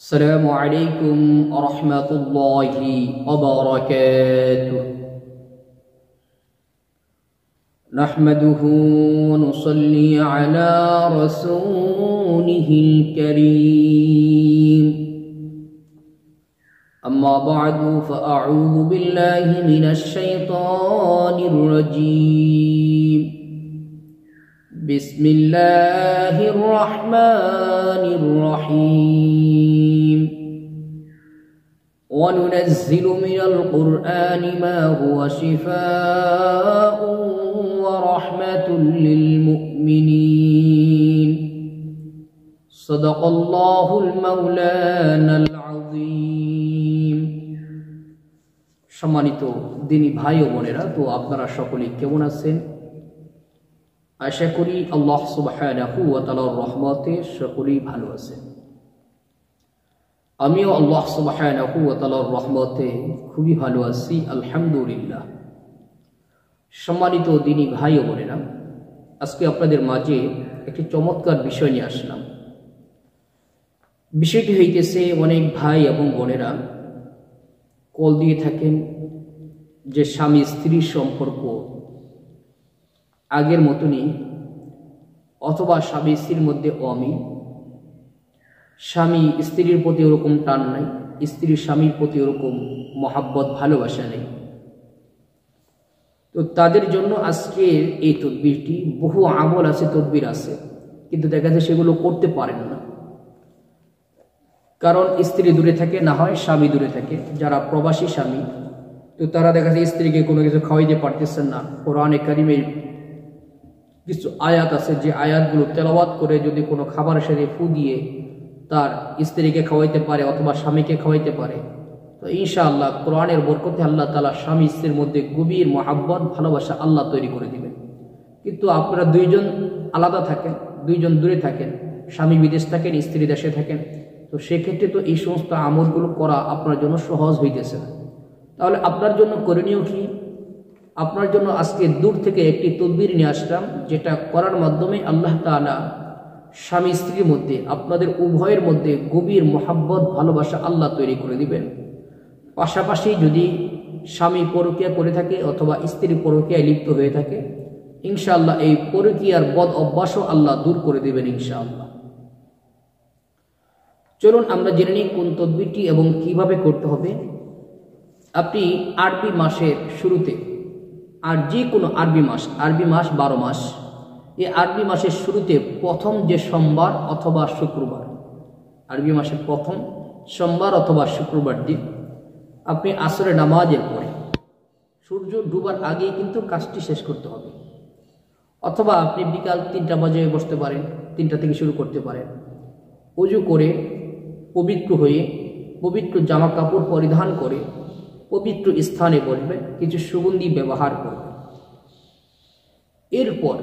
السلام عليكم ورحمة الله وبركاته. نحمده ونصلي على رسوله الكريم. أما بعد فأعوذ بالله من الشيطان الرجيم. بسم الله الرحمن الرحيم. وننزل من القرآن ما هو شفاء ورحمة للمؤمنين. صدق الله المولانا العظيم. সম্মানিত দিনী ভাই ও বোনেরা, তো আপনারা সকলেই কেমন আছেন? আশা করি আল্লাহ সুবহানাহু ওয়া তাআলার রহমতে সকলেই ভালো আছেন। আমিও আল্লাহ সুবহানাহু ওয়া তাআলার রহমতে খুবই ভালো আছি, আলহামদুলিল্লাহ। সম্মানিত দিনী ভাই ও বোনেরা, আজকে আপনাদের মাঝে একটি চমৎকার বিষয় নিয়ে আসলাম। বিষয়টি হইতেছে, অনেক ভাই এবং বোনেরা কল দিয়ে থাকেন যে স্বামী স্ত্রীর সম্পর্ক আগের মতনই, অথবা স্বামী স্ত্রীর মধ্যে অমিল, স্বামী স্ত্রীর প্রতি ওরকম টান নাই, স্ত্রীর স্বামীর প্রতি ওরকম মহাব্বত ভালোবাসা নেই। তো তাদের জন্য আজকের এই তদবিরটি, বহু আমল আছে, তদবির আছে, কিন্তু দেখা যায় সেগুলো করতে পারেন না, কারণ স্ত্রী দূরে থাকে, না হয় স্বামী দূরে থাকে। যারা প্রবাসী স্বামী, তো তারা দেখা যায় স্ত্রীকে কোনো কিছু খাওয়াইতে পারতেছেন না। কোরআনে কারিমে কিছু আয়াত আছে, যে আয়াতগুলো তেলাওয়াত করে যদি কোনো খাবার সেরে ফু দিয়ে তার স্ত্রীকে খাওয়াইতে পারে অথবা স্বামীকে খাওয়াইতে পারে, তো ইনশাআল্লাহ কোরআনের বরকতে আল্লাহ তাআলা স্বামী স্ত্রীর মধ্যে গভীর মহাব্বত ভালোবাসা আল্লাহ তৈরি করে দিবেন। কিন্তু আপনারা দুইজন আলাদা থাকেন, দুইজন দূরে থাকেন, স্বামী বিদেশ থাকেন, স্ত্রী দেশে থাকেন, তো সেক্ষেত্রে তো এই সমস্ত আমলগুলো করা আপনার জন্য সহজ হইতেছে না। তাহলে আপনার জন্য করণীয় কি? আপনার জন্য আজকে দূর থেকে একটি তদবির নিয়ে আসলাম, যেটা করার মাধ্যমে আল্লাহ তাআলা স্বামী স্ত্রীর মধ্যে, আপনাদের উভয়ের মধ্যে গভীর মহাব্বত ভালোবাসা আল্লাহ তৈরি করে দিবেন। পাশাপাশি যদি স্বামী পরকীয়া করে থাকে অথবা স্ত্রী পরকীয়ায় লিপ্ত হয়ে থাকে, ইনশাআল্লাহ এই পরকীয়ার বদ অভ্যাসও আল্লাহ দূর করে দিবেন ইনশাআল্লাহ। চলুন আমরা জেনে নিই কোন তদবিরটি এবং কিভাবে করতে হবে। আপনি আরবি মাসের শুরুতে, আর যে কোনো আরবি মাস 12 মাস, এই আরবি মাসের শুরুতে প্রথম যে সোমবার অথবা শুক্রবার, আরবি মাসের প্রথম সোমবার অথবা শুক্রবার দিন আপনি আসরের নামাজের পরে, সূর্য ডুবার আগেই কিন্তু কাজটি শেষ করতে হবে। অথবা আপনি বিকাল 3টা বাজে বসতে পারেন, 3টা থেকে শুরু করতে পারেন। ওযু করে পবিত্র হয়ে, পবিত্র জামা কাপড় পরিধান করে পবিত্র স্থানে বসবেন, কিছু সুগন্ধি ব্যবহার করবেন। এরপর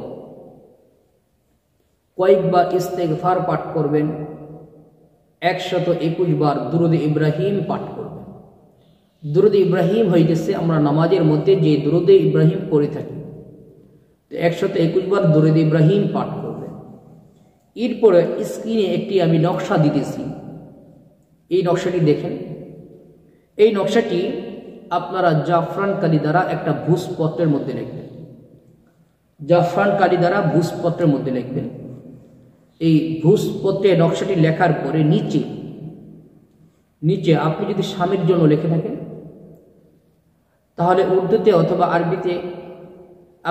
কয়েকবার ইস্তেগফার পাঠ করবেন, 121 বার দুরূদ ইব্রাহিম পাঠ করবেন। দুরূদ ইব্রাহিম হইতেছে আমরা নামাজের মধ্যে যে দুরূদ ইব্রাহিম পড়ে থাকি, তো 121 বার দুরূদ ইব্রাহিম পাঠ করবেন। এরপরে স্ক্রিনে একটি আমি নকশা দিতেছি, এই নকশাটি দেখেন। এই নকশাটি আপনারা জাফরান কালি দ্বারা একটা ভূসপত্রের মধ্যে লিখবেন, জাফরান কালি দ্বারা ভূসপত্রের মধ্যে লিখবেন। এই ভূসপত্রে নকশাটি লেখার পরে নিচে আপনি যদি স্বামীর জন্য লিখে থাকেন, তাহলে উর্দুতে অথবা আরবিতে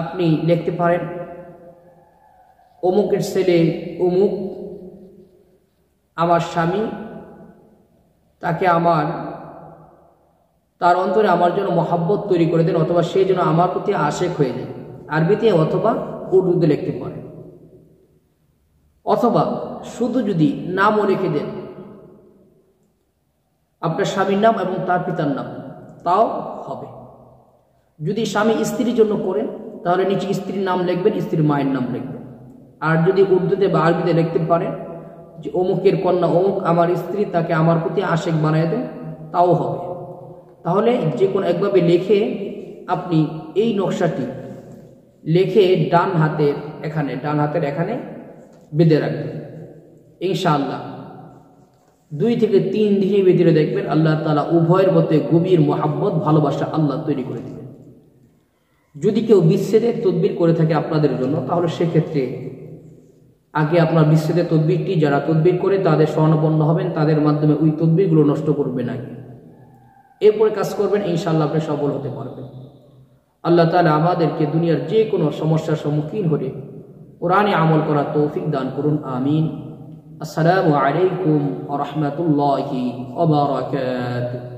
আপনি লিখতে পারেন, অমুকের ছেলে অমুক, আমার স্বামী, তাকে তার অন্তরে আমার জন্য মহাব্বত তৈরি করে দেন, অথবা সেই জন্য আমার প্রতি আশেক হয়ে যায়। আরবিতে অথবা উর্দুতে লিখতে পারেন। অথবা শুধু যদি নামও লিখে দেন, আপনার স্বামীর নাম এবং তার পিতার নাম, তাও হবে। যদি স্বামী স্ত্রীর জন্য করেন, তাহলে নিচে স্ত্রীর নাম লিখবেন, স্ত্রীর মায়ের নাম লিখবেন। আর যদি উর্দুতে বা আরবিতে লিখতে পারেন যে অমুকের কন্যা অমুক আমার স্ত্রী, তাকে আমার প্রতি আশেক বানায় দেন, তাও হবে। তাহলে যে কোনো একভাবে লিখে আপনি এই নকশাটি লিখে ডান হাতের এখানে বেঁধে রাখবেন। ইনশাআল্লাহ 2 থেকে 3 দিনের ভিতরে দেখবেন আল্লাহ তাআলা উভয়ের মধ্যে গভীর মহাব্বত ভালোবাসা আল্লাহ তৈরি করে দিবেন। যদি কেউ বিচ্ছেদের তদবির করে থাকে আপনাদের জন্য, তাহলে সেক্ষেত্রে আগে আপনার বিচ্ছেদের তদবিরটি যারা তদবির করে তাদের শরণাপন্ন হবেন, তাদের মাধ্যমে ওই তদবিরগুলো নষ্ট করবেন আগে, এরপরে কাজ করবেন, ইনশাআল্লাহ আপনি সফল হতে পারবেন। আল্লাহ তাআলা আমাদেরকে দুনিয়ার যে কোনো সমস্যার সম্মুখীন হলে কোরআনে আমল করার তৌফিক দান করুন, আমিন। আসসালামু আলাইকুম ওয়া রাহমাতুল্লাহি ওয়া বারাকাতুহু।